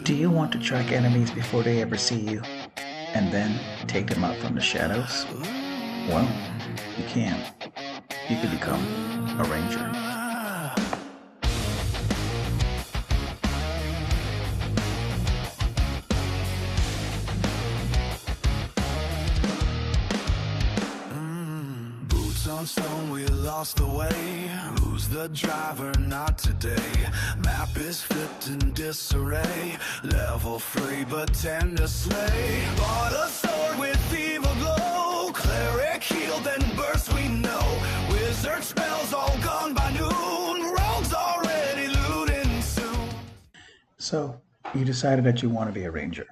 Do you want to track enemies before they ever see you, and then take them out from the shadows? Well, you can. You can become a ranger. Boots on stone, we lost the way. Who's the driver? Not today. Map is flipped in disarray. Level free, but tend to slay. Bought a sword with evil glow. Cleric healed, then burst, we know. Wizard spells all gone by noon. Rogues already looting soon. So, you decided that you want to be a ranger.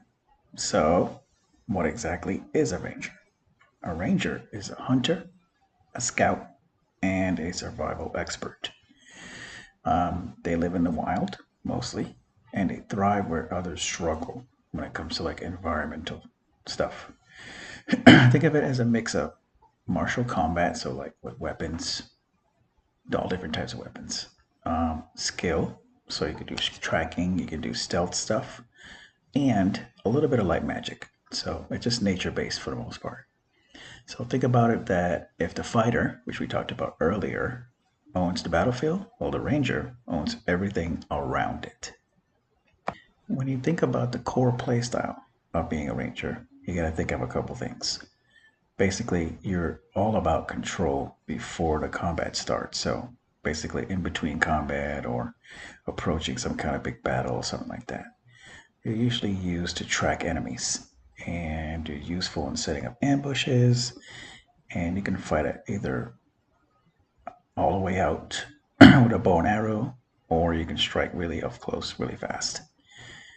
So, what exactly is a ranger? A ranger is a hunter, a scout, and a survival expert. They live in the wild mostly, and they thrive where others struggle when it comes to like environmental stuff. Think of it as a mix of martial combat, so like with weapons, all different types of weapons, skill, so you could do tracking, you can do stealth stuff, and a little bit of light magic. So it's just nature based for the most part. So think about it that if the fighter, which we talked about earlier, owns the battlefield, well, the ranger owns everything around it. When you think about the core playstyle of being a ranger, you got to think of a couple things. Basically, you're all about control before the combat starts. So basically, in between combat or approaching some kind of big battle or something like that, you're usually used to track enemies, and you're useful in setting up ambushes, and you can fight it either all the way out with a bow and arrow, or you can strike really up close, really fast.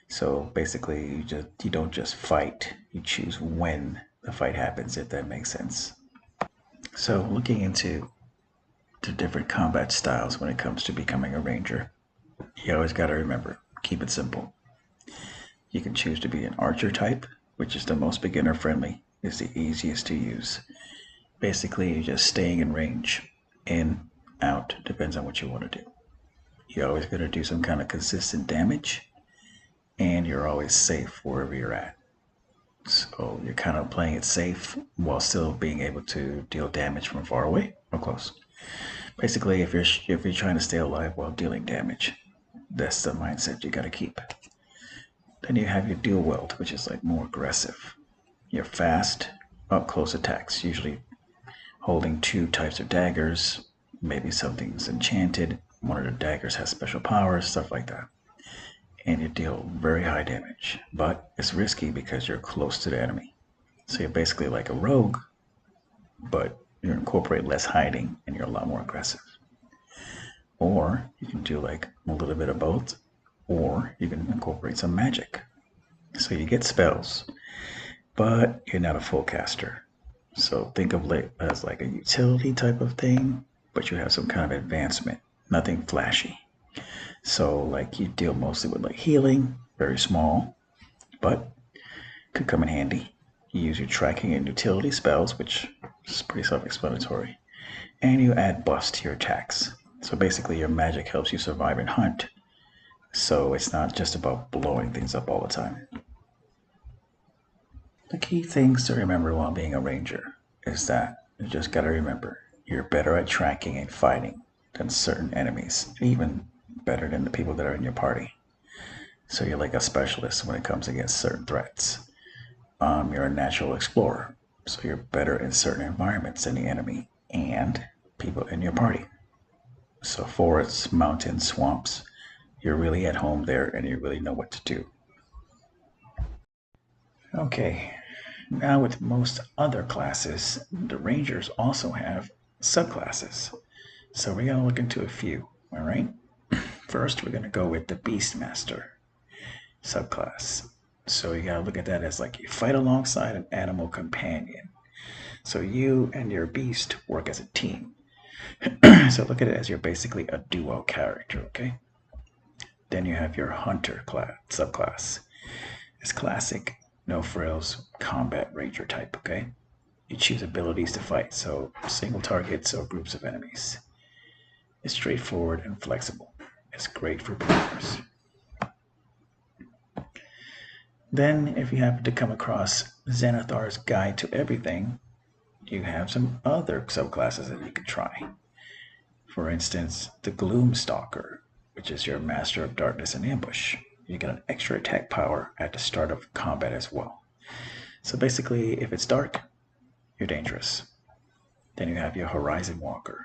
So basically, you don't just fight; you choose when the fight happens, if that makes sense. So looking into the different combat styles when it comes to becoming a ranger, you always got to remember, keep it simple. You can choose to be an archer type, which is the most beginner friendly, is the easiest to use. Basically, you're just staying in range, in, out, depends on what you want to do. You're always going to do some kind of consistent damage, and you're always safe wherever you're at. So you're kind of playing it safe while still being able to deal damage from far away or close. Basically, if you're trying to stay alive while dealing damage, that's the mindset you got to keep. Then you have your dual wield, which is like more aggressive. Your fast, up close attacks, usually holding two types of daggers. Maybe something's enchanted. One of the daggers has special powers, stuff like that. And you deal very high damage, but it's risky because you're close to the enemy. So you're basically like a rogue, but you incorporate less hiding and you're a lot more aggressive. Or you can do like a little bit of both, or you can incorporate some magic. So you get spells, but you're not a full caster. So think of it as like a utility type of thing, but you have some kind of advancement, nothing flashy. So like you deal mostly with like healing, very small, but could come in handy. You use your tracking and utility spells, which is pretty self-explanatory, and you add bust to your attacks. So basically your magic helps you survive and hunt. So it's not just about blowing things up all the time. The key things to remember while being a ranger is that you just gotta remember you're better at tracking and fighting than certain enemies, even better than the people that are in your party. So you're like a specialist when it comes against certain threats. You're a natural explorer, so you're better in certain environments than the enemy and people in your party. So forests, mountains, swamps, you're really at home there and you really know what to do. Okay, now with most other classes, the rangers also have subclasses. So we're gonna look into a few, all right? First, we're gonna go with the Beastmaster subclass. So you gotta look at that as like you fight alongside an animal companion. So you and your beast work as a team. So look at it as you're basically a duo character, okay? Then you have your hunter class subclass. It's classic, no frills, combat ranger type, okay? You choose abilities to fight, so single targets or groups of enemies. It's straightforward and flexible. It's great for beginners. Then, if you happen to come across Xanathar's Guide to Everything, you have some other subclasses that you can try. For instance, the Gloom Stalker, which is your Master of Darkness and Ambush. You get an extra attack power at the start of combat as well. So basically, if it's dark, you're dangerous. Then you have your Horizon Walker,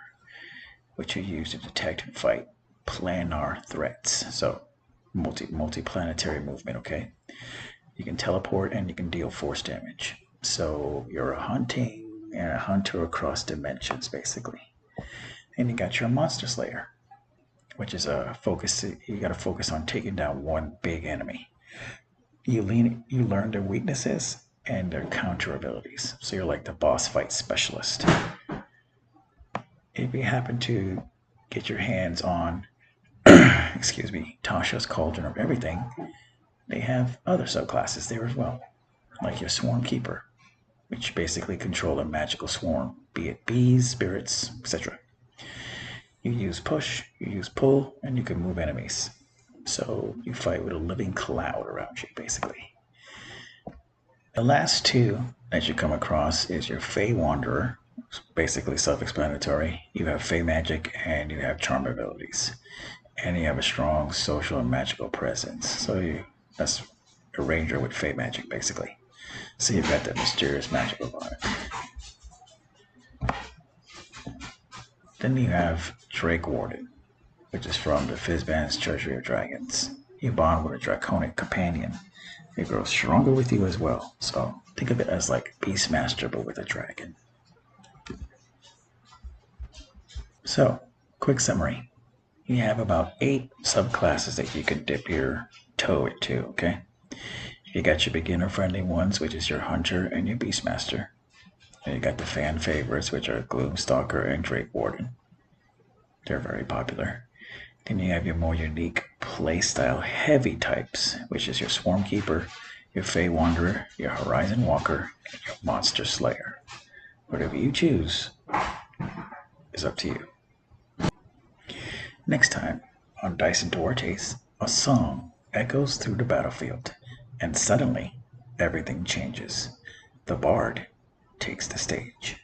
which you use to detect and fight planar threats. So multi-planetary movement, okay? You can teleport and you can deal force damage. So you're a hunter across dimensions, basically. And you got your Monster Slayer, which is a focus. You got to focus on taking down one big enemy. You learn their weaknesses and their counter abilities. So you're like the boss fight specialist. If you happen to get your hands on, excuse me, Tasha's Cauldron of Everything, they have other subclasses there as well, like your Swarm Keeper, which basically control a magical swarm, be it bees, spirits, etc. You use push, you use pull, and you can move enemies. So you fight with a living cloud around you, basically. The last two that you come across is your Fey Wanderer. It's basically self-explanatory. You have Fey magic and you have charm abilities. And you have a strong social and magical presence. So that's a ranger with Fey magic, basically. So you've got that mysterious magical vibe. Then you have Drake Warden, which is from the Fizban's Treasury of Dragons. You bond with a draconic companion. It grows stronger with you as well. So think of it as like Beastmaster, but with a dragon. So, quick summary. You have about 8 subclasses that you can dip your toe into, okay? You got your beginner-friendly ones, which is your Hunter and your Beastmaster. And you got the fan favorites, which are Gloomstalker and Drake Warden. They're very popular. Then you have your more unique playstyle heavy types, which is your Swarm Keeper, your Fey Wanderer, your Horizon Walker, and your Monster Slayer. Whatever you choose is up to you. Next time on Dice Duarte's, a song echoes through the battlefield, and suddenly everything changes. The bard takes the stage.